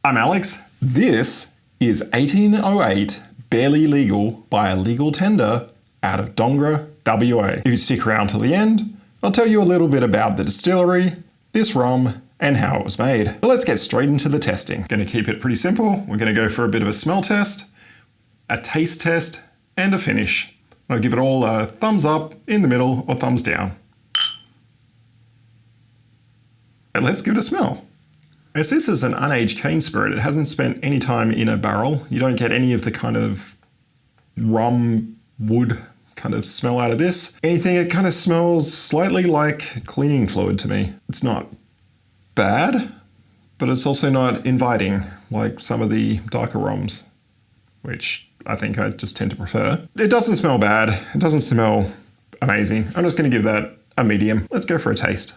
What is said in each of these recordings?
I'm Alex. This is 1808 Barely Legal by a legal tender out of Dongra, WA. If you stick around till the end, I'll tell you a little bit about the distillery, this rum, and how it was made. So let's get straight into the testing. Going to keep it pretty simple. We're going to go for a bit of a smell test, a taste test, and a finish. I'll give it all a thumbs up, in the middle, or thumbs down. And let's give it a smell. As this is an unaged cane spirit, it hasn't spent any time in a barrel. You don't get any of the kind of rum, wood kind of smell out of this. Anything, it kind of smells slightly like cleaning fluid to me. It's not bad, but it's also not inviting like some of the darker rums, which I think I just tend to prefer. It doesn't smell bad. It doesn't smell amazing. I'm just going to give that a medium. Let's go for a taste.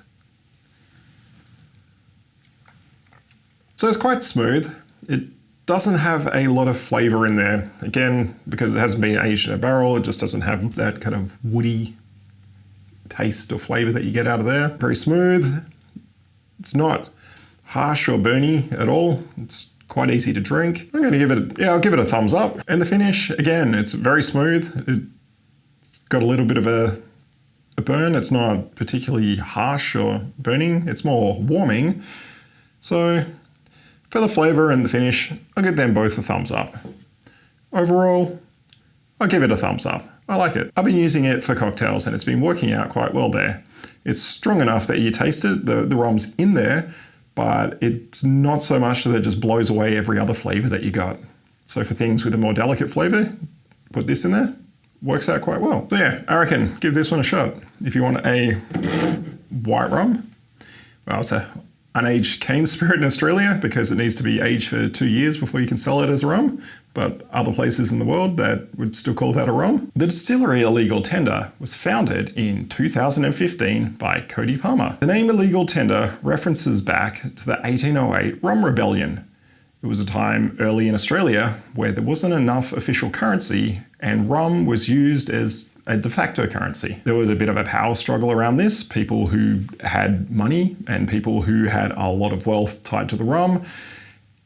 So it's quite smooth. It doesn't have a lot of flavour in there. Again, because it hasn't been aged in a barrel, it just doesn't have that kind of woody taste or flavour that you get out of there. Very smooth. It's not harsh or burny at all. It's quite easy to drink. I'm going to give it, I'll give it a thumbs up. And the finish, again, it's very smooth. It's got a little bit of a burn. It's not particularly harsh or burning. It's more warming. So for the flavour and the finish, I'll give them both a thumbs up. Overall, I'll give it a thumbs up. I like it. I've been using it for cocktails and it's been working out quite well there. It's strong enough that you taste it, the rum's in there, but it's not so much that it just blows away every other flavour that you got. So for things with a more delicate flavour, put this in there, works out quite well. So yeah, I reckon give this one a shot. If you want a white rum, well, it's a unaged cane spirit in Australia because it needs to be aged for 2 years before you can sell it as a rum, but other places in the world that would still call that a rum. The distillery Illegal Tender was founded in 2015 by Cody Palmer. The name Illegal Tender references back to the 1808 Rum Rebellion. It was a time early in Australia where there wasn't enough official currency and rum was used as a de facto currency. There was a bit of a power struggle around this. People who had money and people who had a lot of wealth tied to the rum.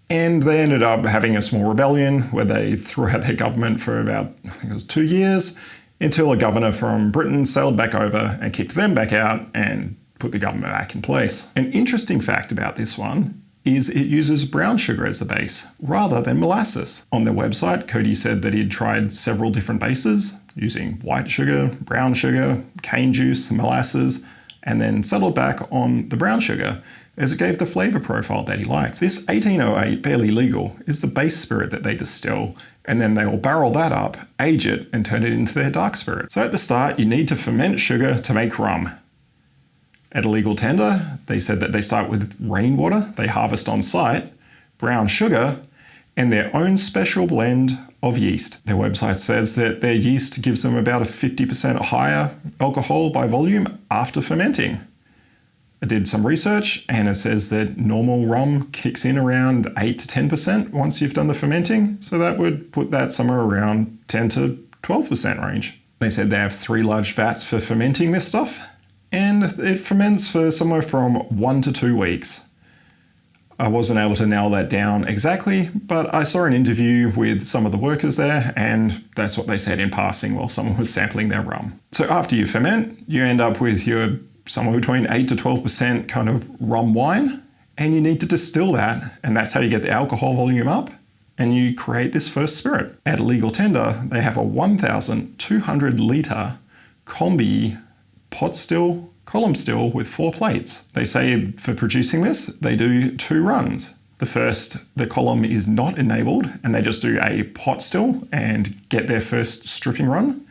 And they ended up having a small rebellion where they threw out their government for about, I think it was 2 years, until a governor from Britain sailed back over and kicked them back out and put the government back in place. An interesting fact about this one is it uses brown sugar as the base rather than molasses. On their website, Cody said that he'd tried several different bases using white sugar, brown sugar, cane juice, molasses, and then settled back on the brown sugar as it gave the flavour profile that he liked. This 1808 Barely Legal is the base spirit that they distill, and then they will barrel that up, age it, and turn it into their dark spirit. So at the start, you need to ferment sugar to make rum. At Illegal Tender, they said that they start with rainwater, they harvest on site, brown sugar, and their own special blend of yeast. Their website says that their yeast gives them about a 50% higher alcohol by volume after fermenting. I did some research and it says that normal rum kicks in around 8 to 10% once you've done the fermenting, so that would put that somewhere around 10 to 12% range. They said they have 3 large vats for fermenting this stuff, and it ferments for somewhere from 1 to 2 weeks. I wasn't able to nail that down exactly, but I saw an interview with some of the workers there, and that's what they said in passing while someone was sampling their rum. So after you ferment, you end up with your somewhere between 8 to 12% kind of rum wine, and you need to distill that, and that's how you get the alcohol volume up, and you create this first spirit. At Illegal Tender, they have a 1,200 litre combi pot still, column still with 4 plates. They say for producing this, they do 2 runs. The first, the column is not enabled and they just do a pot still and get their first stripping run.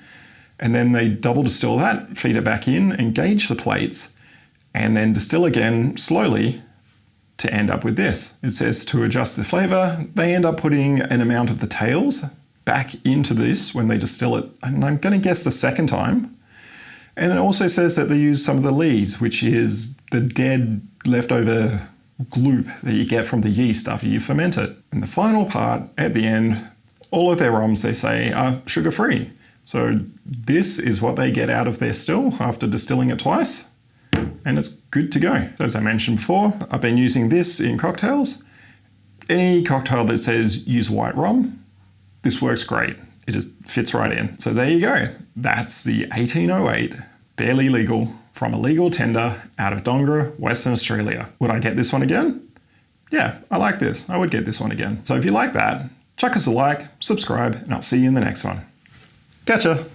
And then they double distill that, feed it back in and gauge the plates and then distill again slowly to end up with this. It says to adjust the flavour, they end up putting an amount of the tails back into this when they distill it. And I'm going to guess the second time. And it also says that they use some of the lees, which is the dead leftover gloop that you get from the yeast after you ferment it. And the final part, at the end, all of their rums, they say, are sugar-free. So this is what they get out of their still after distilling it twice. and it's good to go. So as I mentioned before, I've been using this in cocktails. any cocktail that says use white rum, this works great. It just fits right in. So there you go. That's the 1808 Barely Legal from a legal tender out of Dongra, Western Australia. Would I get this one again? Yeah, I like this. I would get this one again. So if you like that, chuck us a like, subscribe, and I'll see you in the next one. Catcha!